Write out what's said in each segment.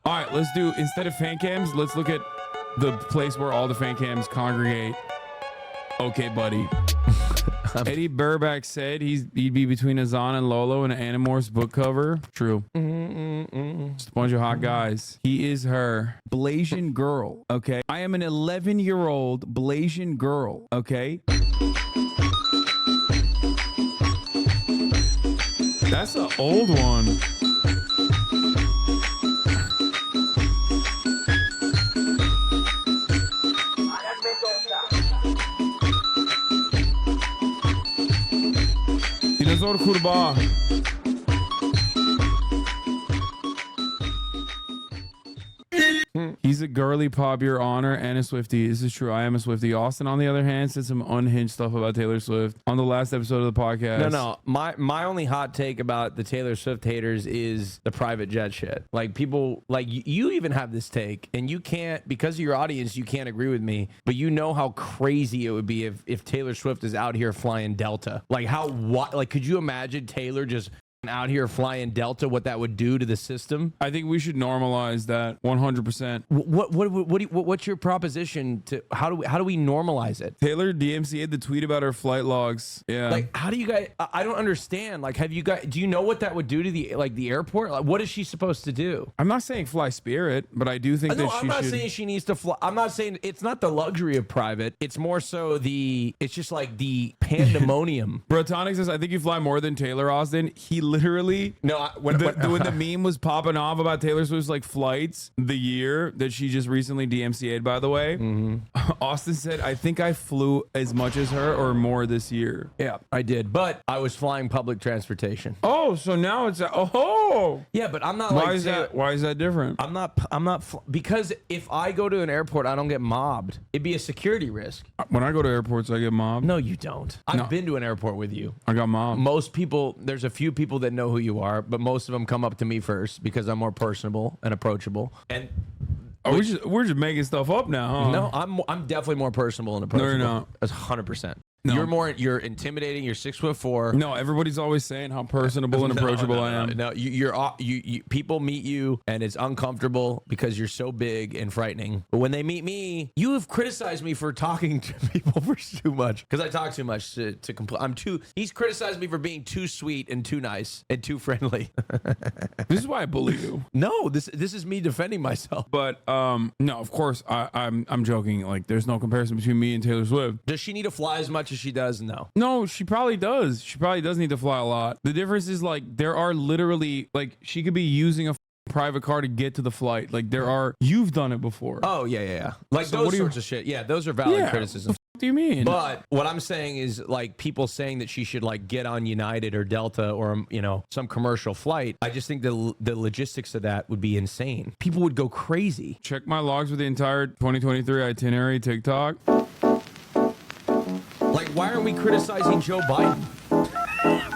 All right, let's do, instead of fan cams, let's look at the place where all the fan cams congregate. Okay, buddy. Eddie Burback said he'd be between Hasan and Lolo in an Animorphs book cover. True. Just a bunch of hot guys. He is her Blasian girl. Okay. I am an 11-year-old Blasian girl. Okay. That's an old one. Dinozor kurbağa. He's a girly pop, your honor, and a Swiftie. This is true. I am a Swiftie. Austin, on the other hand, said some unhinged stuff about Taylor Swift on the last episode of the podcast. No. My only hot take about the Taylor Swift haters is the private jet shit. Like, people, like, you even have this take, and you can't, because of your audience, you can't agree with me, but you know how crazy it would be if Taylor Swift is out here flying Delta. Like, like, could you imagine Taylor just out here flying Delta, what that would do to the system? I think we should normalize that 100%. What's your proposition to how do we normalize it? Taylor DMCA'd the tweet about her flight logs. Yeah. Like, how do you guys, I don't understand. Like, do you know what that would do to the airport? Like, what is she supposed to do? I'm not saying fly Spirit, but I do think that I'm not saying she needs to fly. I'm not saying it's not the luxury of private. It's more so it's just like the pandemonium. Brotonic says, I think you fly more than Taylor, Austin. He literally, when the meme was popping off about Taylor Swift's like flights the year that she just recently DMCA'd, by the way, Austin said, I think I flew as much as her or more this year. Yeah, I did, but I was flying public transportation. Oh, so now it's yeah, but I'm not. Why is that different? I'm not because if I go to an airport, I don't get mobbed. It'd be a security risk. When I go to airports, I get mobbed. No, you don't. I've been to an airport with you. I got mobbed. Most people, there's a few people that know who you are, but most of them come up to me first because I'm more personable and approachable. And we're just making stuff up now, huh? No, I'm definitely more personable and approachable. No, you're not. That's 100%. No. You're intimidating. You're 6'4". No, everybody's always saying how personable and approachable I am. No, you people meet you and it's uncomfortable because you're so big and frightening. But when they meet me, you have criticized me for talking to people for too much because I talk too much to complain. He's criticized me for being too sweet and too nice and too friendly. This is why I bully you. No, this is me defending myself. But no, of course I'm joking. Like, there's no comparison between me and Taylor Swift. Does she need to fly as much as she does? No, she probably does. She probably does need to fly a lot. The difference is, like, there are literally, like, she could be using a private car to get to the flight. Like, you've done it before. Oh yeah. Like, so those sorts of shit. Yeah, those are valid criticisms. What do you mean? But what I'm saying is, like, people saying that she should, like, get on United or Delta or, some commercial flight. I just think the logistics of that would be insane. People would go crazy. Check my logs for the entire 2023 itinerary TikTok. Like, why aren't we criticizing Joe Biden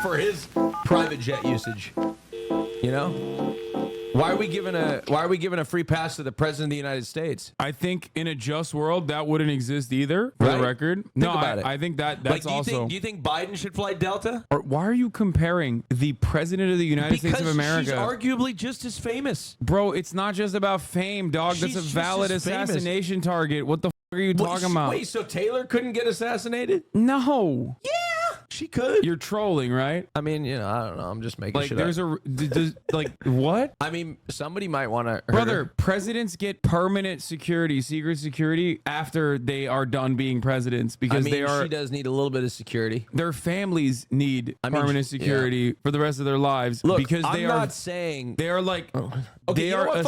for his private jet usage? Why are we giving a free pass to the president of the United States? I think in a just world that wouldn't exist either. For the record, I think that's like, also. Do you think Biden should fly Delta? Or why are you comparing the president of the United States of America? Because she's arguably just as famous, bro. It's not just about fame, dog. That's a valid assassination target. What the are you talking about? Wait, so Taylor couldn't get assassinated? No. Yeah, she could. You're trolling, right? I mean, I don't know. I'm just making shit up. What? I mean, somebody might want to. Brother, presidents get permanent security, secret security after they are done being presidents because she does need a little bit of security. Their families need permanent security for the rest of their lives. Look, because I'm not saying they are like. Okay, they are.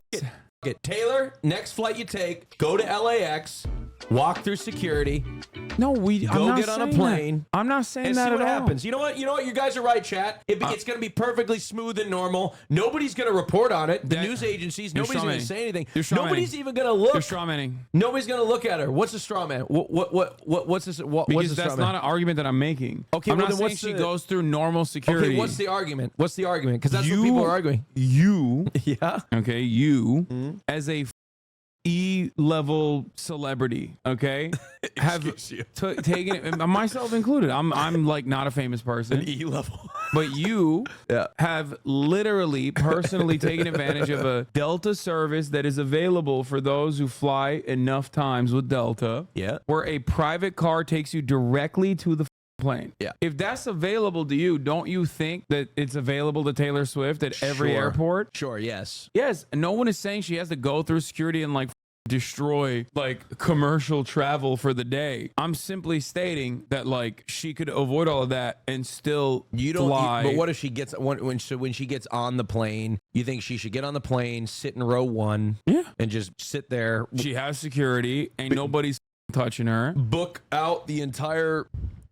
Taylor, next flight you take, go to LAX, walk through security. No, go get on a plane. I'm not saying and that see what at all. happens. You know what? You guys are right, chat. It's going to be perfectly smooth and normal. Nobody's going to report on it. The news agencies, nobody's going to say anything. Nobody's even going to look. You're strawmanning. Nobody's going to look at her. What's a straw man? What's this? Because that's not an argument that I'm making. Okay, I'm not saying she goes through normal security. Okay, what's the argument? What's the argument? Because that's what people are arguing. You, yeah. Okay, you as a E-level celebrity, okay, have Excuse you. taken it, myself included. I'm like not a famous person, E-level. but you Yeah. have literally personally taken advantage of a Delta service that is available for those who fly enough times with Delta. Yeah. Where a private car takes you directly to the plane. Yeah. If that's available to you, don't you think that it's available to Taylor Swift at every Sure. airport? Sure, yes. Yes. No one is saying she has to go through security and like destroy like commercial travel for the day. I'm simply stating that like she could avoid all of that and still fly. But what if she gets when she gets on the plane? You think she should get on the plane, sit in row 1, Yeah. and just sit there? She has security. Ain't nobody's touching her. Book out the entire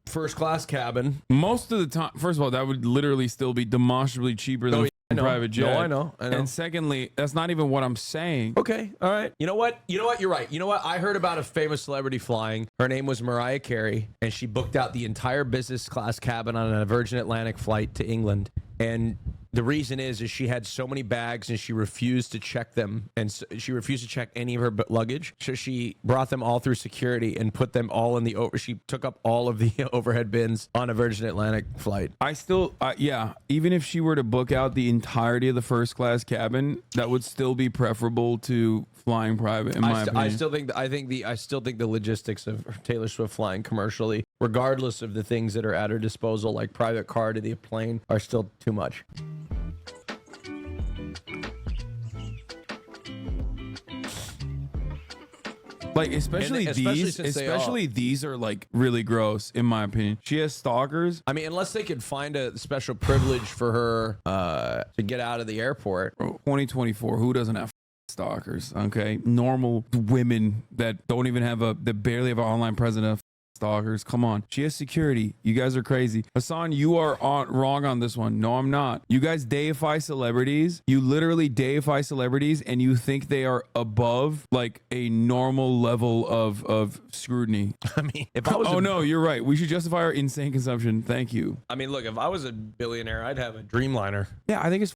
first class cabin. Most of the time, first of all, that would literally still be demonstrably cheaper than a private jet. No, I know. And secondly, that's not even what I'm saying. Okay, all right. You know what? You're right. You know what? I heard about a famous celebrity flying. Her name was Mariah Carey, and she booked out the entire business class cabin on a Virgin Atlantic flight to England. And the reason is she had so many bags and she refused to check them, and she refused to check any of her luggage. So she brought them all through security and put them all in the she took up all of the overhead bins on a Virgin Atlantic flight. I still, yeah, even if she were to book out the entirety of the first class cabin, that would still be preferable to flying private, in my opinion. I still think the logistics of Taylor Swift flying commercially, regardless of the things that are at her disposal, like private car to the plane, are still too much. Like especially these are like really gross in my opinion. She has stalkers. I mean, unless they could find a special privilege for her to get out of the airport. 2024, who doesn't have stalkers? Okay, normal women that don't even have that barely have an online presence of stalkers. Come on, she has security. You guys are crazy. Hasan, you are wrong on this one. No, I'm not. You guys deify celebrities. You literally deify celebrities, and you think they are above like a normal level of scrutiny. I mean, if I was no, you're right. We should justify our insane consumption. Thank you. I mean, look, if I was a billionaire, I'd have a Dreamliner. Yeah, I think it's.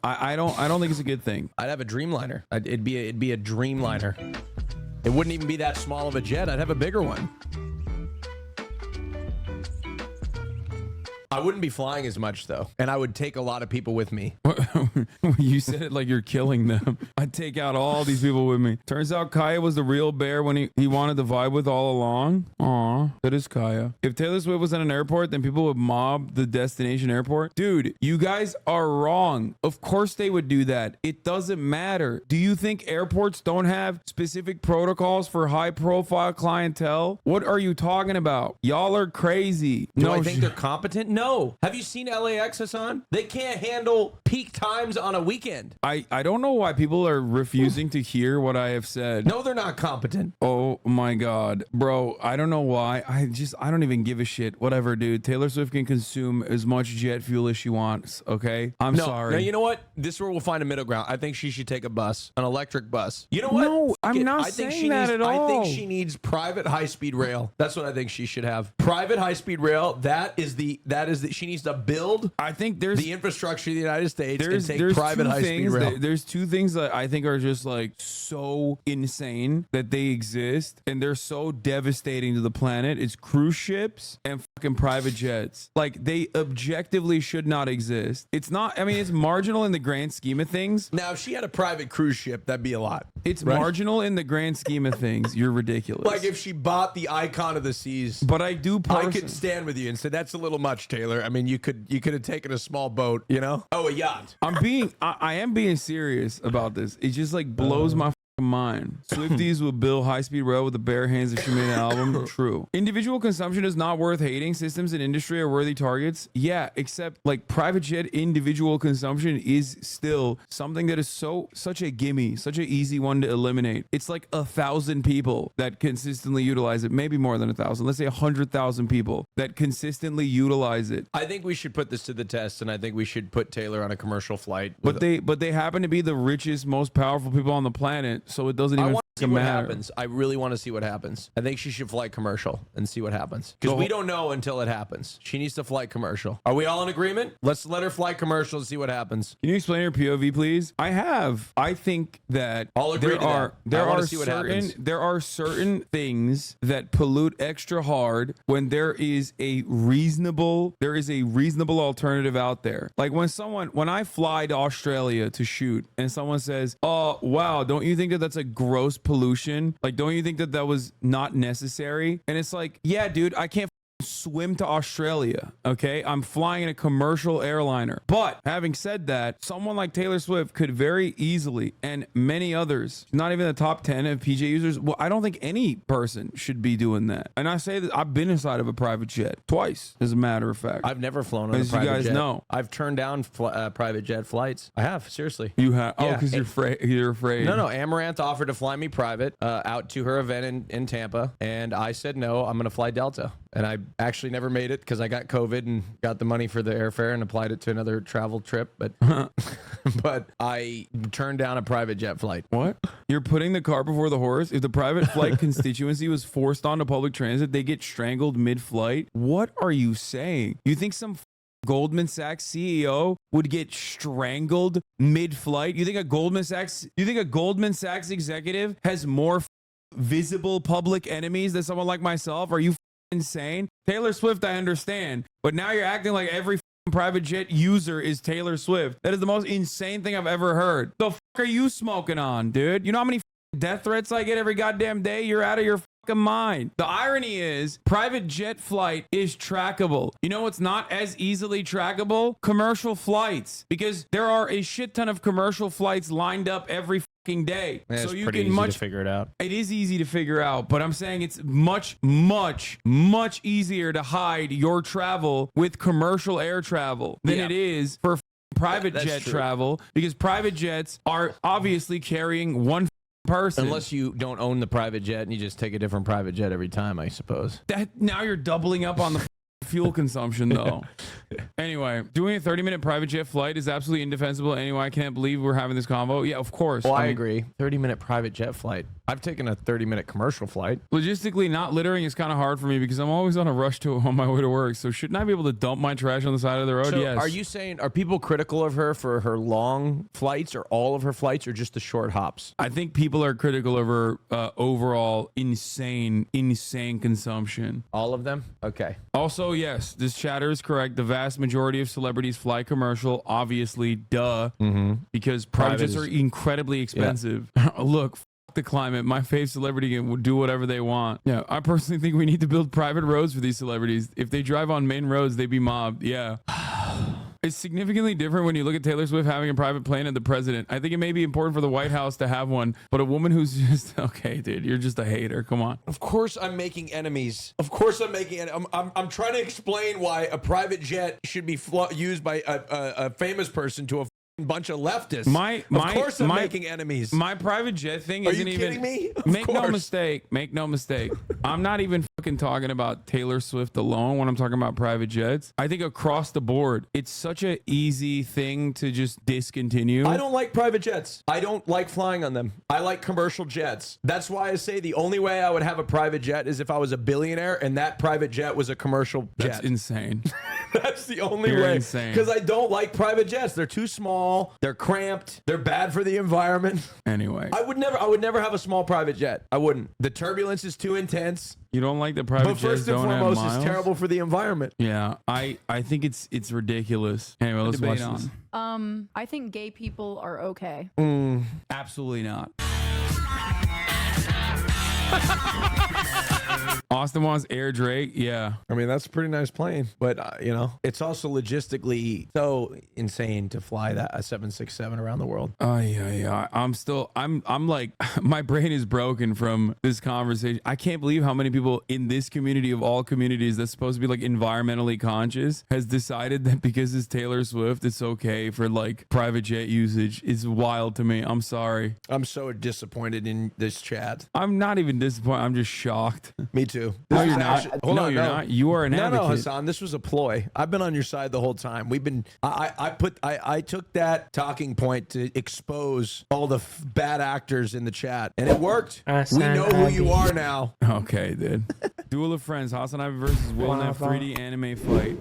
I don't think it's a good thing. I'd have a Dreamliner. It'd be a Dreamliner. It wouldn't even be that small of a jet. I'd have a bigger one. I wouldn't be flying as much though, and I would take a lot of people with me. You said it like you're killing them. I'd take out all these people with me. Turns out Kaya was the real bear when he wanted to vibe with all along. Aw, that is Kaya. If Taylor Swift was at an airport, then people would mob the destination airport. Dude, you guys are wrong. Of course they would do that. It doesn't matter. Do you think airports don't have specific protocols for high profile clientele? What are you talking about? Y'all are crazy. Do I think they're competent? No. Have you seen LAX, Hasan? They can't handle peak times on a weekend. I don't know why people are refusing to hear what I have said. No, they're not competent. Oh my God, bro. I don't know why. I don't even give a shit. Whatever, dude. Taylor Swift can consume as much jet fuel as she wants. Okay. I'm sorry. No, you know what? This is where we'll find a middle ground. I think she should take a bus, an electric bus. You know what? No, I'm not saying that at all. I think she needs private high-speed rail. That's what I think she should have. Private high-speed rail. She needs to build. I think there's the infrastructure of the United States and take private high-speed rail. There's two things that I think are just like so insane that they exist and they're so devastating to the planet. It's cruise ships and fucking private jets. Like they objectively should not exist. It's not. I mean, it's marginal in the grand scheme of things. Now, if she had a private cruise ship, that'd be a lot. It's marginal in the grand scheme of things. You're ridiculous. Like if she bought the Icon of the Seas. But I could stand with you and say that's a little much, Taylor. I mean, you could have taken a small boat, you know? Oh, a yacht. I am being serious about this. It just like blows my mind. Swifties will build high-speed rail with the bare hands if she made an album. True. Individual consumption is not worth hating. Systems and industry are worthy targets. Yeah, except like private jet individual consumption is still something that is such a gimme, such an easy one to eliminate. It's like 1,000 people that consistently utilize it. Maybe more than 1,000. Let's say 100,000 people that consistently utilize it. I think we should put this to the test, and I think we should put Taylor on a commercial flight. But they happen to be the richest, most powerful people on the planet. So it doesn't even see what happens. I really want to see what happens. I think she should fly commercial and see what happens. Because we don't know until it happens. She needs to fly commercial. Are we all in agreement? Let's let her fly commercial and see what happens. Can you explain your POV, please? I have. I think that I'll agree there are certain things that pollute extra hard when there is a reasonable alternative out there. Like when I fly to Australia to shoot and someone says, "Oh, wow, don't you think that that's a gross pollution? Like, don't you think that that was not necessary?" And it's like, yeah, dude, I can't swim to Australia. Okay, I'm flying in a commercial airliner. But having said that, someone like Taylor Swift could very easily, and many others, not even the top 10 of PJ users. Well, I don't think any person should be doing that. And I say that I've been inside of a private jet twice, as a matter of fact. I've never flown on a private jet. As you guys know, I've turned down private jet flights. I have, seriously. You have? Oh, because you're afraid. No. Amaranth offered to fly me private out to her event in Tampa, and I said no. I'm going to fly Delta. And I actually never made it because I got COVID and got the money for the airfare and applied it to another travel trip. But but I turned down a private jet flight. What? You're putting the cart before the horse? If the private flight constituency was forced onto public transit, they get strangled mid-flight? What are you saying? You think some Goldman Sachs CEO would get strangled mid-flight? You think a Goldman Sachs executive has more visible public enemies than someone like myself? Are you insane? Taylor Swift, I understand, but now you're acting like every private jet user is Taylor Swift. That is the most insane thing I've ever heard. The fuck are you smoking on, dude? You know how many death threats I get every goddamn day? You're out of your fucking mind. The irony is private jet flight is trackable. You know what's not as easily trackable? Commercial flights, because there are a shit ton of commercial flights lined up every day. So you can to figure it out. It is easy to figure out, but I'm saying it's much easier to hide your travel with commercial air travel than it is for private jet travel, because private jets are obviously carrying one person. Unless you don't own the private jet and you just take a different private jet every time, I suppose. That now you're doubling up on the fuel consumption though. Anyway, doing a 30-minute private jet flight is absolutely indefensible. Anyway, I can't believe we're having this convo. Yeah, of course. Well, I agree. 30-minute private jet flight. I've taken a 30-minute commercial flight. Logistically, not littering is kind of hard for me because I'm always on a rush on my way to work. So shouldn't I be able to dump my trash on the side of the road? So yes. Are you saying, are people critical of her for her long flights or all of her flights or just the short hops? I think people are critical of her overall insane consumption. All of them? Okay. Also, yes, this chatter is correct. The vast majority of celebrities fly commercial, obviously, duh, because private jets are incredibly expensive. Yeah. Look, f the climate. My fave celebrity can do whatever they want. Yeah, I personally think we need to build private roads for these celebrities. If they drive on main roads, they'd be mobbed. Yeah. It's significantly different when you look at Taylor Swift having a private plane and the president. I think it may be important for the White House to have one, but a woman who's just, okay, dude, you're just a hater. Come on. Of course I'm making enemies. Of course I'm making I'm trying to explain why a private jet should be used by a famous person to a bunch of leftists. Of course I'm making enemies. My private jet thing isn't even... Are you kidding me? Make no mistake. I'm not even fucking talking about Taylor Swift alone when I'm talking about private jets. I think across the board, it's such an easy thing to just discontinue. I don't like private jets. I don't like flying on them. I like commercial jets. That's why I say the only way I would have a private jet is if I was a billionaire and that private jet was a commercial jet. That's insane. That's the only You're way. Insane. Because I don't like private jets. They're too small. They're cramped. They're bad for the environment. Anyway, I would never have a small private jet. I wouldn't. The turbulence is too intense. You don't like the private jets? But first and foremost, it's terrible for the environment. Yeah, I think it's ridiculous. Anyway, let's watch this. I think gay people are okay. Absolutely not. Austin wants Air Drake. Yeah. I mean, that's a pretty nice plane, but you know, it's also logistically so insane to fly that a 767 around the world. Oh yeah. I'm like, my brain is broken from this conversation. I can't believe how many people in this community of all communities that's supposed to be like environmentally conscious has decided that because it's Taylor Swift, it's okay for like private jet usage. It's wild to me. I'm sorry. I'm so disappointed in this chat. I'm not even disappointed. I'm just shocked. Me too. too. No, This you're is not. actually- No, you're not. You are an No, advocate. Hasan, this was a ploy. I've been on your side the whole time. We've been. I took that talking point to expose all the bad actors in the chat, and it worked. We know who you are now. Okay, dude. Duel of Friends, HasanAbi versus Will Neff 3D anime fight.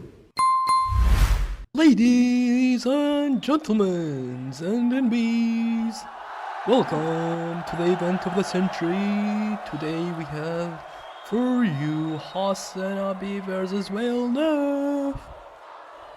Ladies and gentlemen, and bees, welcome to the event of the century. Today we have for you HasanAbi versus Will Neff.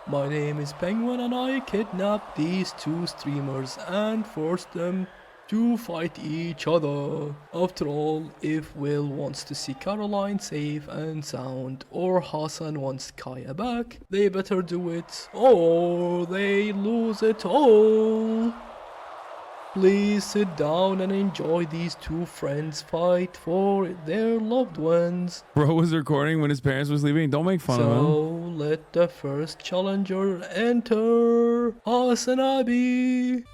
My name is Penguin and I kidnapped these two streamers and forced them to fight each other. After all, if Will wants to see Caroline safe and sound, or Hasan wants Kaya back, they better do it, or they lose it all. Please sit down and enjoy these two friends fight for their loved ones. Bro was recording when his parents was leaving. Don't make fun of him. So let the first challenger enter, HasanAbi.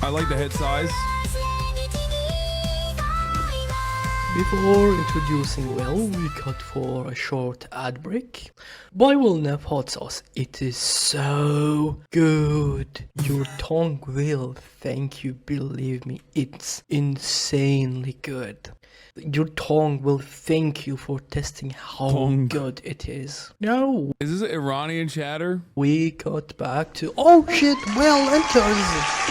I like the head size. Before introducing Will, we cut for a short ad break. By Will Neff hot sauce. It is so good. Your tongue will thank you, believe me. It's insanely good. Your tongue will thank you for testing how good it is. No, Is this Iranian chatter? we cut back to oh shit, Will enters.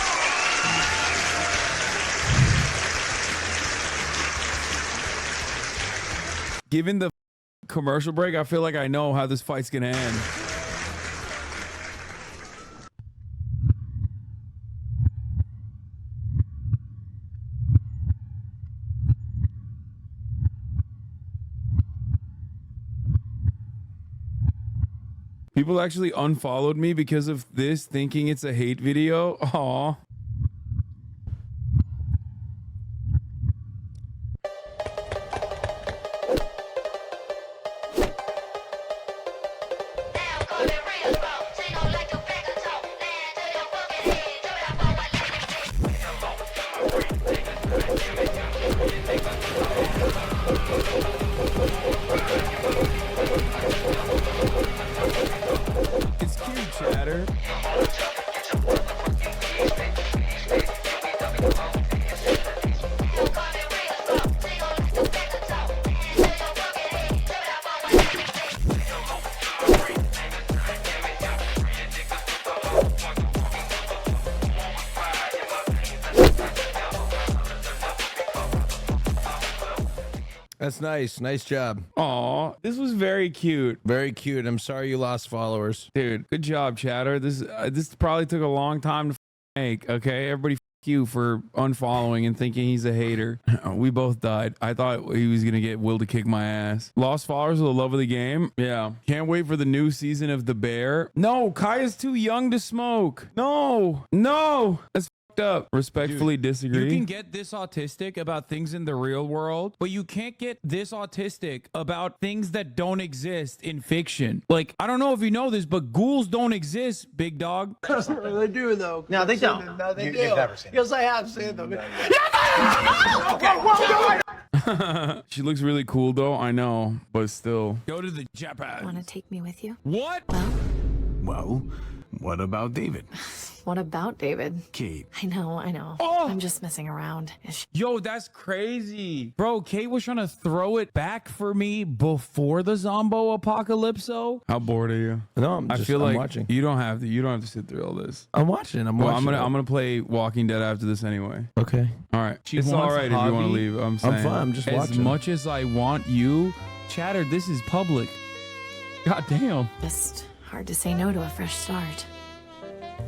Given the commercial break, I feel like I know how this fight's gonna end. People actually unfollowed me because of this, thinking it's a hate video. Aw. It's cute, chatter. That's nice. Nice job. Aw, this was very cute. Very cute. I'm sorry you lost followers. Dude, good job, chatter. This probably took a long time to make. Okay, everybody, you for unfollowing and thinking he's a hater. We both died. I thought he was gonna get Will to kick my ass. Lost followers with the love of the game. Yeah, can't wait for the new season of The Bear. No, Kaya's too young to smoke. No, that's up. Respectfully disagree. You can get this autistic about things in the real world, but you can't get this autistic about things that don't exist in fiction. Like, I don't know if you know this, but ghouls don't exist, big dog. They do though. No, they don't. No, they do. You've never seen Yes, I have seen them. She looks really cool though, I know, but still. Go to the Japan. Want to take me with you? What? Well, what about David? What about David? Kate. I know. Oh! I'm just messing around. Yo, that's crazy. Bro, Kate was trying to throw it back for me before the Zombo apocalypso. How bored are you? No, I'm watching. watching. You don't have to sit through all this. I'm watching. I'm Well, watching. I'm gonna play Walking Dead after this anyway. Okay. All right. She It's all wants right if you want to hobby. leave. I'm saying. fine. I'm just as watching. much as I want you, chatter. This is public. God damn. Just hard to say no to a fresh start.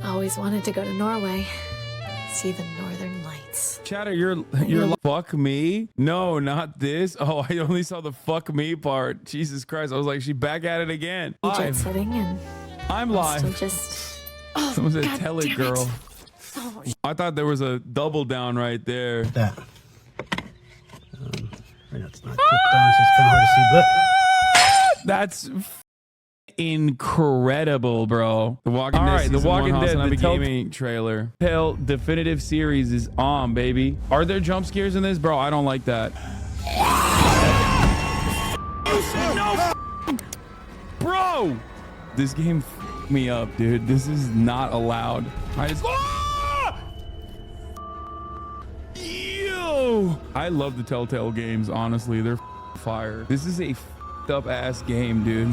Always wanted to go to Norway, see the northern lights. Chatter, you're like, fuck me? No, not this. Oh, I only saw the fuck me part. Jesus Christ. I was like, she back at it again. Jet Live. setting and I'm still live. just. Oh, Someone said, God tell it, damn girl. Oh, I thought there was a double down right there. That. I know it's not clipped on, so it's kind of hard to see, but That's incredible, bro. The Walking All Dead right, The season Walking one Dead, HasanAbi the gaming trailer. Tell definitive series is on, baby. Are there jump scares in this, bro? I don't like that. No, bro. This game f***ed me up, dude. This is not allowed. I just. Yo! I love the Telltale games. Honestly, they're fire. This is a f***ed up ass game, dude.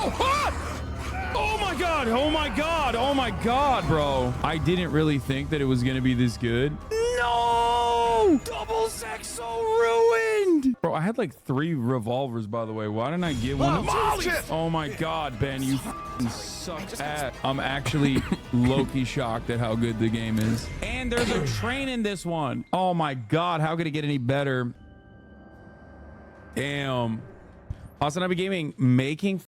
Oh my god! Oh my god! Oh my god, bro! I didn't really think that it was gonna be this good. No! Double sex so ruined! Bro, I had like 3 revolvers, by the way. Why didn't I get one? Oh my god, Ben, you f***ing suck ass. I'm actually low-key shocked at how good the game is. And there's a train in this one. Oh my god, how could it get any better? Damn. HasanAbi Gaming making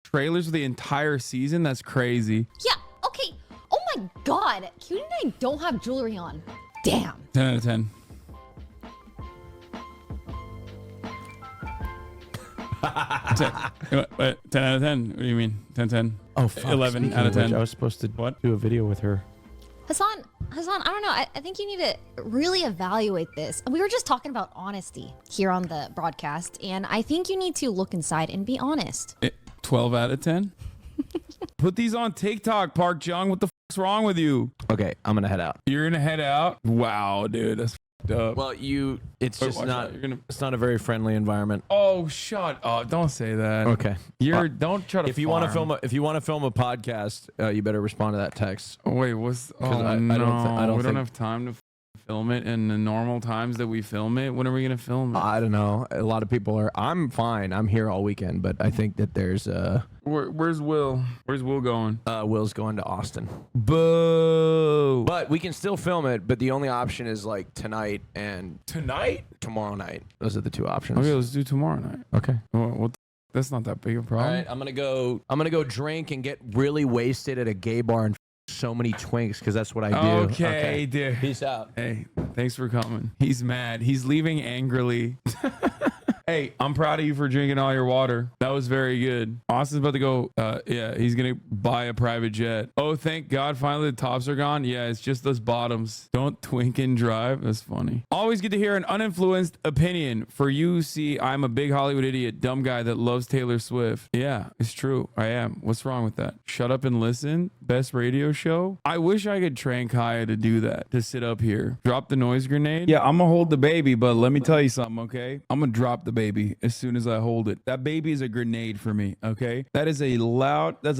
trailers for the entire season? That's crazy. Yeah, okay. Oh my god. Cutie and I don't have jewelry on. Damn. 10 out of 10. 10 out of 10. What do you mean? 10, 10. Oh, fuck. 11 Speaking out of of which, 10. I was supposed to do a video with her. Hasan, I don't know. I think you need to really evaluate this. We were just talking about honesty here on the broadcast, and I think you need to look inside and be honest. 12 out of 10. Put these on TikTok, Park Jung. What the fuck's wrong with you? Okay, I'm gonna head out. You're gonna head out? Wow, dude, that's fucked up. Well, it's Wait, just watch not. that. You're gonna. It's not a very friendly environment. Oh, shut up! Don't say that. Okay. Don't try to. If you want to film a podcast, you better respond to that text. Oh, wait, what's? Oh I no, don't we don't think- have time to film it in the normal times that we film it. When are we gonna film it? I don't know. A lot of people are. I'm fine. I'm here all weekend, but I think that there's Where's Will? Where's Will going? Will's going to Austin. Boo! But we can still film it. But the only option is like tonight and tomorrow night. Those are the 2 options. Okay, let's do tomorrow night. Okay. Well, that's not that big a All problem. right. I'm gonna go drink and get really wasted at a gay bar and so many twinks because that's what I do. Okay, dude. Peace out. Hey, thanks for coming. He's mad. He's leaving angrily. Hey, I'm proud of you for drinking all your water. That was very good. Austin's about to go. Yeah, he's gonna buy a private jet. Oh, thank God! Finally, the tops are gone. Yeah, it's just those bottoms. Don't twink and drive. That's funny. Always get to hear an uninfluenced opinion. For you, see, I'm a big Hollywood idiot, dumb guy that loves Taylor Swift. Yeah, it's true. I am. What's wrong with that? Shut up and listen. Best radio show. I wish I could train Kaya to do that. To sit up here, drop the noise grenade. Yeah, I'm gonna hold the baby, but let me tell you something, okay? I'm gonna drop the baby as soon as I hold it. That baby is a grenade for me, okay? That's a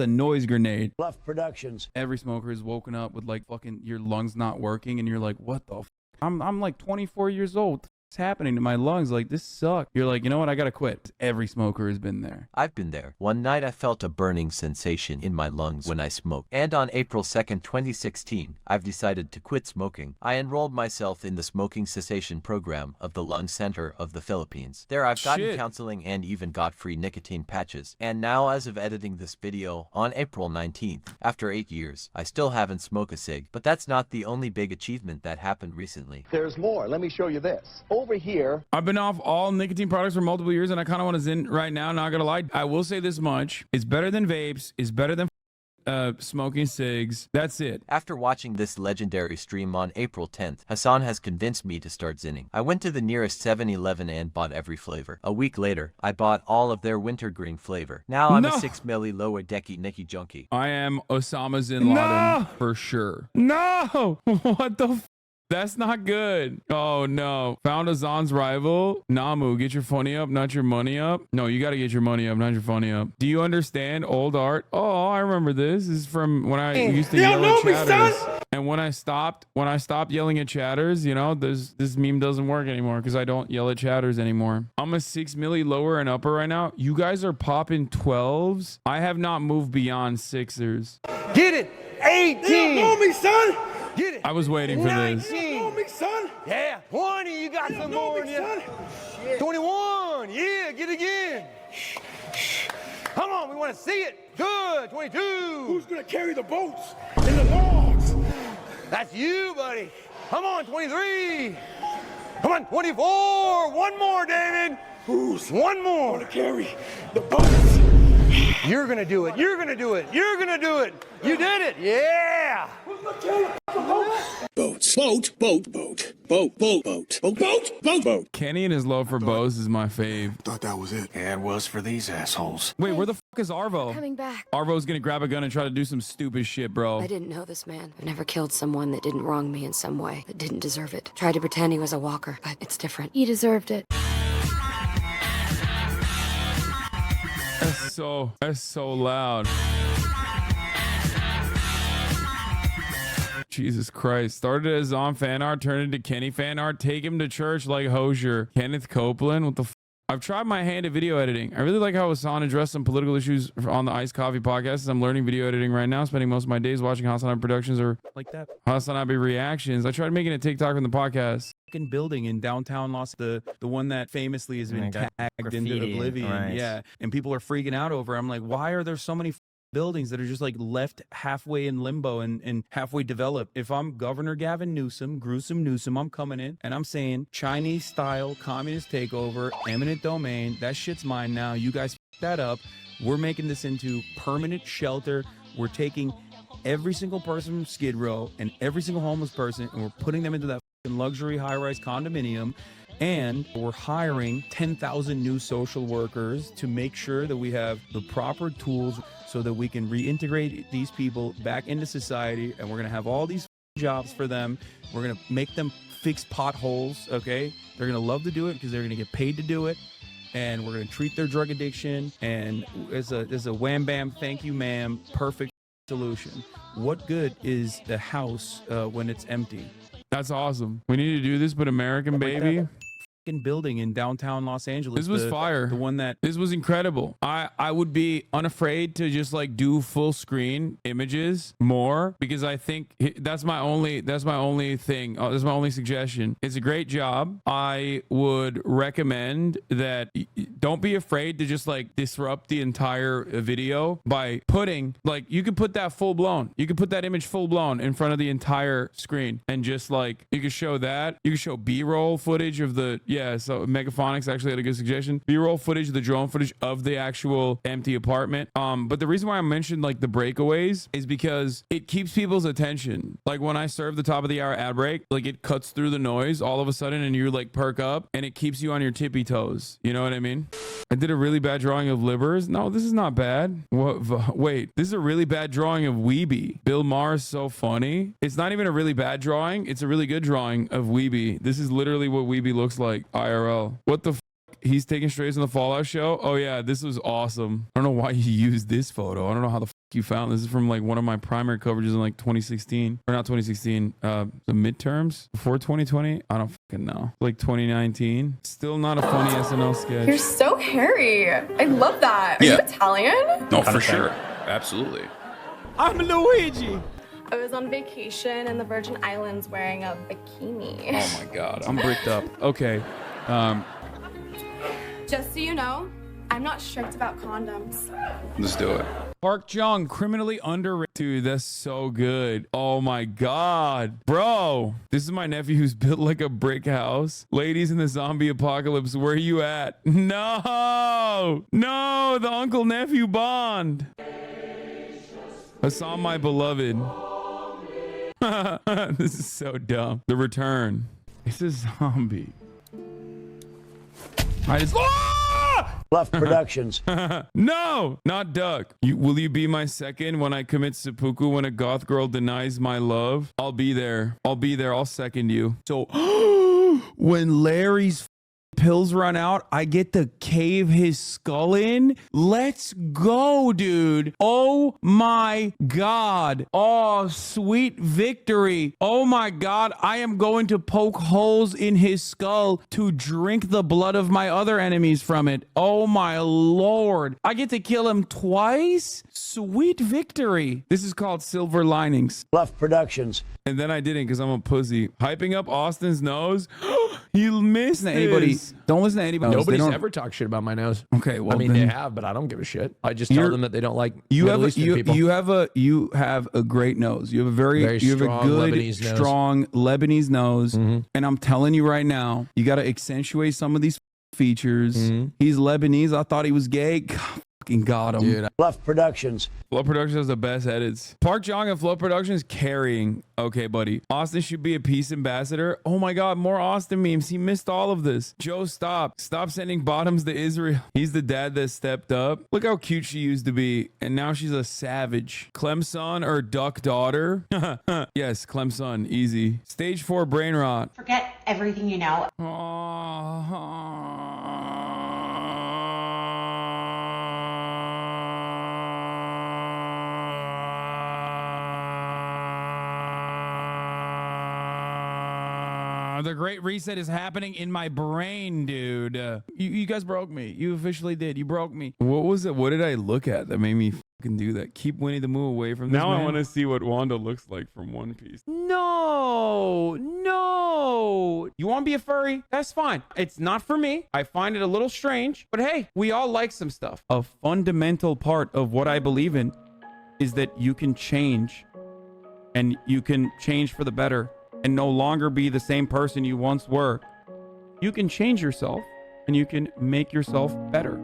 noise grenade. Bluff Productions. Every smoker is woken up with like fucking your lungs not working and you're like, what the f? I'm like 24 years old. What's happening to my lungs? Like, this sucks. You're like, you know what? I gotta quit. Every smoker has been there. I've been there. One night I felt a burning sensation in my lungs when I smoked. And on April 2nd, 2016, I've decided to quit smoking. I enrolled myself in the smoking cessation program of the Lung Center of the Philippines. There I've gotten counseling and even got free nicotine patches. And now, as of editing this video, on April 19th, after 8 years, I still haven't smoked a cig. But that's not the only big achievement that happened recently. There's more. Let me show you this. Over here. I've been off all nicotine products for multiple years and I kind of want to zen right now. Not gonna lie. I will say this much. It's better than vapes. It's better than smoking cigs. That's it. After watching this legendary stream on April 10th, Hasan has convinced me to start zinning. I went to the nearest 7-Eleven and bought every flavor. A week later, I bought all of their wintergreen flavor. Now I'm a 6 milli lower decky Nicky junkie. I am Osama Bin Laden for sure. No! What the f? That's not good. Oh no. Found Azan's rival. Namu, get your funny up, not your money up. No, you got to get your money up, not your funny up. Do you understand old art? Oh, I remember this. This is from when I used to yell at chatters. And when I stopped yelling at chatters, you know, this meme doesn't work anymore because I don't yell at chatters anymore. I'm a 6 milli lower and upper right now. You guys are popping 12s. I have not moved beyond 6ers. Get it. 18. You know me, son. Get it. I was waiting for this. You know me, son. Yeah. 20. You got some more in you. 21. Yeah. Get it again. Come on. We want to see it. Good. 22. Who's going to carry the boats and the logs? That's you, buddy. Come on. 23. Come on, 24. One more, David. One more. To carry the boat. You're gonna do it. You're gonna do it. You're gonna do it. You did it. Yeah. Boats. Boat. Boat. Boat. Boat. Boat. Boat. Boat. Boat. Boat. Boat. Kenny and his love for bows is my fave. Thought that was it. Yeah, it was for these assholes. Wait, where the fuck is Arvo? Coming back. Arvo's gonna grab a gun and try to do some stupid shit, bro. I didn't know this man. I never killed someone that didn't wrong me in some way, that didn't deserve it. Tried to pretend he was a walker, but it's different. He deserved it. That's so loud. Jesus Christ. Started as on fan art, turned into Kenny fan art. Take him to church like Hosier. Kenneth Copeland. What the I've tried my hand at video editing. I really like how Hasan addressed some political issues on the Iced Coffee podcast. I'm learning video editing right now, spending most of my days watching HasanAbi productions or Like that HasanAbi reactions. I tried making a TikTok from the podcast. fucking building in downtown Los, the one that famously has been tagged into oblivion. right. Yeah, and people are freaking out over it. I'm like, why are there so many buildings that are just like left halfway in limbo and halfway developed? If I'm Governor Gavin Newsom, gruesome Newsom, I'm coming in and I'm saying Chinese style communist takeover, eminent domain, that shit's mine now. You guys f that up. We're making this into permanent shelter. We're taking every single person from Skid Row and every single homeless person and we're putting them into that fucking luxury high-rise condominium. And we're hiring 10,000 new social workers to make sure that we have the proper tools so that we can reintegrate these people back into society. And we're going to have all these jobs for them. We're going to make them fix potholes, okay? They're going to love to do it because they're going to get paid to do it. And we're going to treat their drug addiction. And as a wham bam, thank you, ma'am, perfect solution. What good is the house when it's empty? That's awesome. We need to do this, but American, baby. Building in downtown Los Angeles. This was fire. The one that this was incredible. I would be unafraid to just like do full screen images more because I think that's my only thing. That's my only suggestion. It's a great job. I would recommend that don't be afraid to just like disrupt the entire video by putting like you could put that full blown. You could put that image full blown in front of the entire screen and just like you could show that. You could show B-roll footage of the yeah, so Megaphonics actually had a good suggestion. B-roll footage, the drone footage of the actual empty apartment. But the reason why I mentioned like the breakaways is because it keeps people's attention. Like when I serve the top of the hour ad break, like it cuts through the noise all of a sudden and you like perk up and it keeps you on your tippy toes. You know what I mean? I did a really bad drawing of Livers. No, this is not bad. What? Wait, this is a really bad drawing of Weeby. Bill Maher is so funny. It's not even a really bad drawing. It's a really good drawing of Weeby. This is literally what Weeby looks like. IRL. What the f? He's taking strays in the Fallout show? Oh yeah, this was awesome. I don't know why you used this photo. I don't know how the f you found this. Is from like one of my primary coverages in like 2016 or not 2016 the midterms before 2020. I don't fucking know, like 2019. Still not a funny SNL sketch. You're so hairy. I love that. Are you Italian? No, for sure. Absolutely. I'm Luigi. I was on vacation in the Virgin Islands wearing a bikini. Oh my god, I'm bricked up. Okay. Just so you know, I'm not strict about condoms. Let's do it. Park Jung, criminally underrated. Dude, that's so good. Oh my god. Bro, this is my nephew who's built like a brick house. Ladies in the zombie apocalypse, where are you at? No! No, the uncle-nephew bond. Hasan, my beloved. This is so dumb. The Return. It's a zombie. I just... Bluff Productions. No, not Duck. Will you be my second when I commit seppuku when a goth girl denies my love? I'll be there. I'll be there. I'll second you. So when Larry's pills run out, I get to cave his skull in. Let's go, dude. Oh my god. Oh, sweet victory. Oh my god. I am going to poke holes in his skull to drink the blood of my other enemies from it. Oh my lord. I get to kill him twice? Sweet victory. This is called Silver Linings. Bluff Productions. And then I didn't because I'm a pussy. Hyping up Austin's nose. You missed anybody. Don't listen to anybody. Nobody's ever talked shit about my nose. Okay, well, I mean, then they have, but I don't give a shit. I just tell them that they don't like you Middle have Eastern people. you have a great nose. You have a very you have a strong good Lebanese nose. strong Lebanese nose. And I'm telling you right now, you got to accentuate some of these features. He's Lebanese. I thought he was gay. God, fucking got him. Dude, Fluff Productions. Flow Productions has the best edits. Park Jong and Flow Productions carrying. Okay, buddy. Austin should be a peace ambassador. Oh my God, more Austin memes. He missed all of this. Joe, stop. Stop sending bottoms to Israel. He's the dad that stepped up. Look how cute she used to be. And now she's a savage. Clemson or duck daughter? Yes, Clemson. Easy. Stage 4 brain rot. Forget everything you know. The Great Reset is happening in my brain, dude. You guys broke me. You officially did. You broke me. What was it? What did I look at that made me fucking do that? Keep Winnie the Pooh away from this. Now I want to see what Wanda looks like from One Piece. No. You want to be a furry? That's fine. It's not for me. I find it a little strange, but hey, we all like some stuff. A fundamental part of what I believe in is that you can change, and you can change for the better, and no longer be the same person you once were. You can change yourself, and you can make yourself better.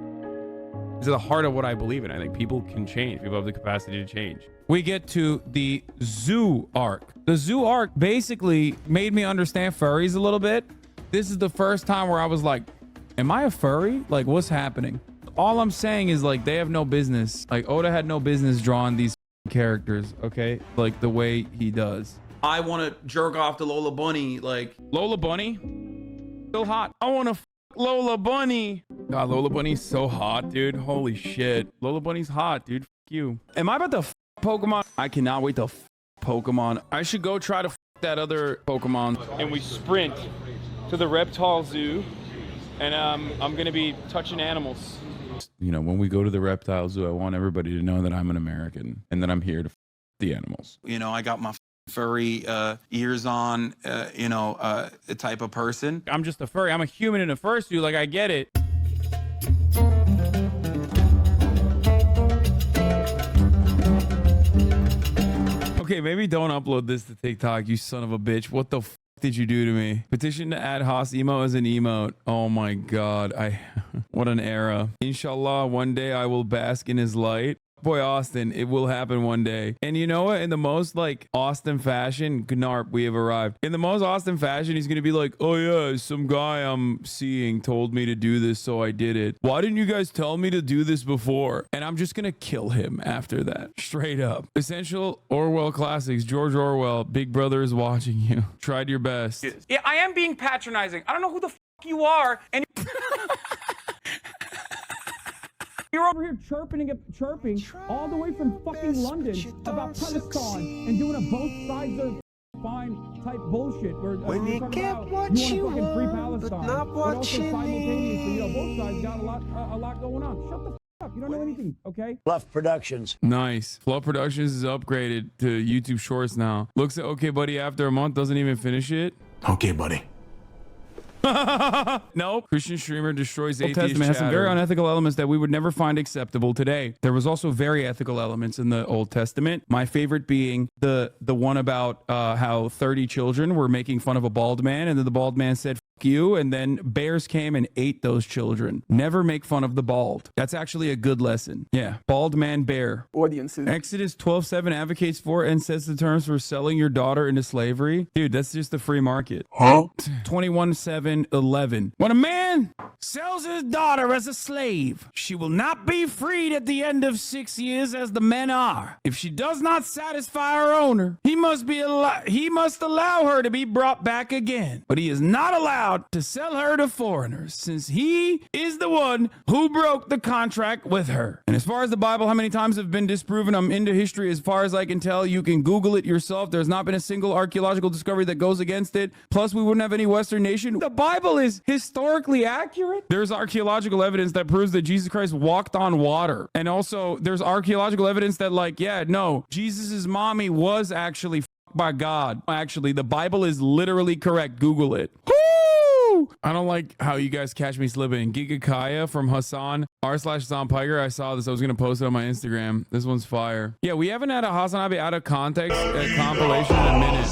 This is the heart of what I believe in. I think people can change. People have the capacity to change. We get to the zoo arc. The zoo arc basically made me understand furries a little bit. This is the first time where I was like, am I a furry? Like, what's happening? All I'm saying is, like, they have no business. Like, Oda had no business drawing these characters, okay? Like, the way he does. I want to jerk off to Lola Bunny. Like, Lola Bunny? So hot. I want to Lola Bunny. God, Lola Bunny's so hot, dude. Holy shit. Lola Bunny's hot, dude. Fuck you. Am I about to Pokemon? I cannot wait to Pokemon. I should go try to that other Pokemon. And we sprint to the reptile zoo. And I'm going to be touching animals. You know, when we go to the reptile zoo, I want everybody to know that I'm an American and that I'm here to the animals. you know, I got my furry ears on, type of person. I'm just a furry. I'm a human in a fursuit. Like, I get it. Okay, maybe don't upload this to TikTok, you son of a bitch. What the f did you do to me? Petition to add Haas emo as an emote. Oh my God. What an era. Inshallah, one day I will bask in his light. Boy, Austin, it will happen one day. And you know what? In the most like Austin fashion, Gnarp, we have arrived. In the most Austin fashion, he's going to be like, oh yeah, some guy I'm seeing told me to do this, so I did it. Why didn't you guys tell me to do this before? And I'm just going to kill him after that. Straight up. Essential Orwell classics. George Orwell, Big Brother is watching you. Tried your best. Yeah, I am being patronizing. I don't know who the f you are, and you're over here chirping all the way from fucking London about Palestine and doing a both sides are fine type bullshit where when you get what you want fucking free Palestine, but also simultaneously, both sides got a lot going on. Shut the f up. You don't know anything, okay? Fluff Productions. Nice. Flow Productions is upgraded to YouTube Shorts now. Looks at Okay Buddy after a month, doesn't even finish it. Okay, buddy. Nope. Christian streamer destroys Old atheist Testament has some chatter. very Unethical elements that we would never find acceptable today. There was also very ethical elements in the Old Testament. My favorite being the one about how 30 children were making fun of a bald man, and then the bald man said, "Fuck you," and then bears came and ate those children. Never make fun of the bald. That's actually a good lesson. Yeah. Bald man bear. Audiences. Exodus 12:7 advocates for and sets the terms for selling your daughter into slavery. Dude, that's just the free market. Huh? 21:7-11. When a man sells his daughter as a slave, she will not be freed at the end of 6 years as the men are. If she does not satisfy her owner, he must allow her to be brought back again. But he is not allowed to sell her to foreigners, since he is the one who broke the contract with her. And as far as the Bible, how many times have been disproven? I'm into history as far as I can tell. You can Google it yourself. There's not been a single archaeological discovery that goes against it. Plus, we wouldn't have any Western nation. The Bible is historically accurate. There's archaeological evidence that proves that Jesus Christ walked on water. And also, there's archaeological evidence that, like, yeah, no, Jesus's mommy was actually by God. Actually, the Bible is literally correct. Google it. Woo! I don't like how you guys catch me slipping. Gigakaya from Hasan r/Hasan Piker. I saw this. I was gonna post it on my Instagram. This one's fire. Yeah, we haven't had a HasanAbi out of context compilation in a minute.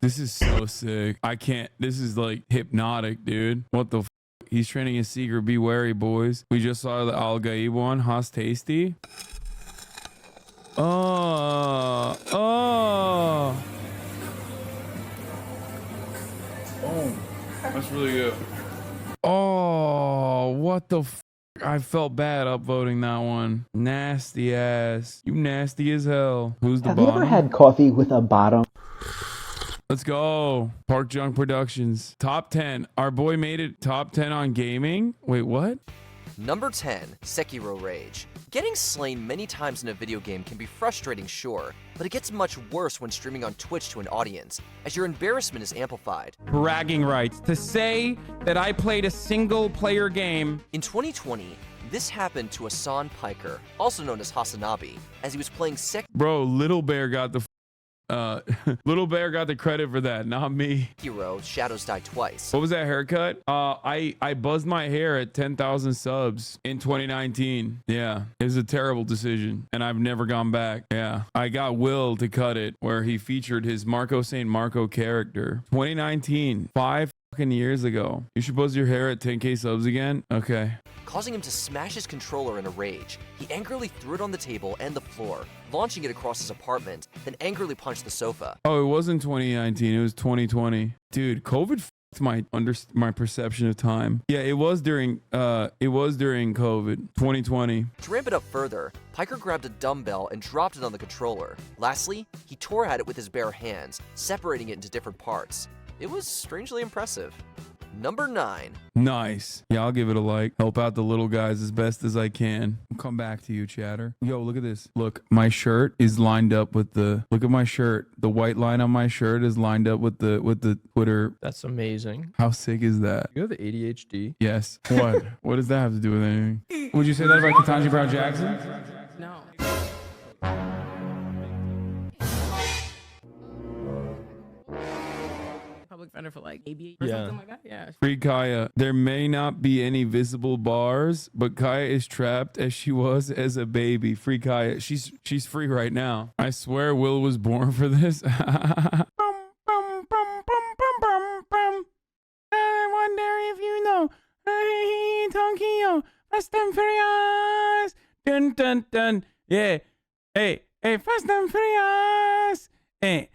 This is so sick. I can't. This is like hypnotic, dude. What the f? He's training his secret. Be wary, boys. We just saw the Al Gaib one. Has tasty. Oh. That's really good. Oh, what the f? I felt bad upvoting that one. Nasty ass. You nasty as hell. Who's the bottom? Have you ever had coffee with a bottom? Let's go. Park Junk Productions. Top 10. Our boy made it top 10 on gaming. Wait, what? Number 10, Sekiro Rage. Getting slain many times in a video game can be frustrating, sure, but it gets much worse when streaming on Twitch to an audience, as your embarrassment is amplified. Bragging rights. To say that I played a single player game. In 2020, this happened to Hasan Piker, also known as HasanAbi, as he was playing Bro, Little Bear got the Little Bear got the credit for that, not me. Sekiro Shadows Die Twice. What was that haircut? I buzzed my hair at 10,000 subs in 2019. Yeah, it was a terrible decision, and I've never gone back. Yeah, I got Will to cut it, where he featured his Marco St. Marco character. 2019, 5 fucking years ago. You should buzz your hair at 10K subs again? Okay. Causing him to smash his controller in a rage. He angrily threw it on the table and the floor, launching it across his apartment, then angrily punched the sofa. Oh, it wasn't 2019. It was 2020. Dude, COVID f***ed my perception of time. Yeah, it was during COVID, 2020. To ramp it up further, Piker grabbed a dumbbell and dropped it on the controller. Lastly, he tore at it with his bare hands, separating it into different parts. It was strangely impressive. Number 9. Nice. Yeah, I'll give it a like. Help out the little guys as best as I can. I'll come back to you, chatter. Yo, look at this. Look, my shirt is lined up with the... Look at my shirt. The white line on my shirt is lined up with the Twitter. That's amazing. How sick is that? You have the ADHD? Yes. What? What does that have to do with anything? Would you say that about Ketanji Brown Jackson? No. Public defender for like ABA or something like that. Yeah. Free Kaya. There may not be any visible bars, but Kaya is trapped as she was as a baby. Free Kaya. She's free right now. I swear Will was born for this. I wonder if you know. Hey, Tokyo. Fast and Furious. Dun dun dun. Yeah. Hey, Fast and Furious. Hey.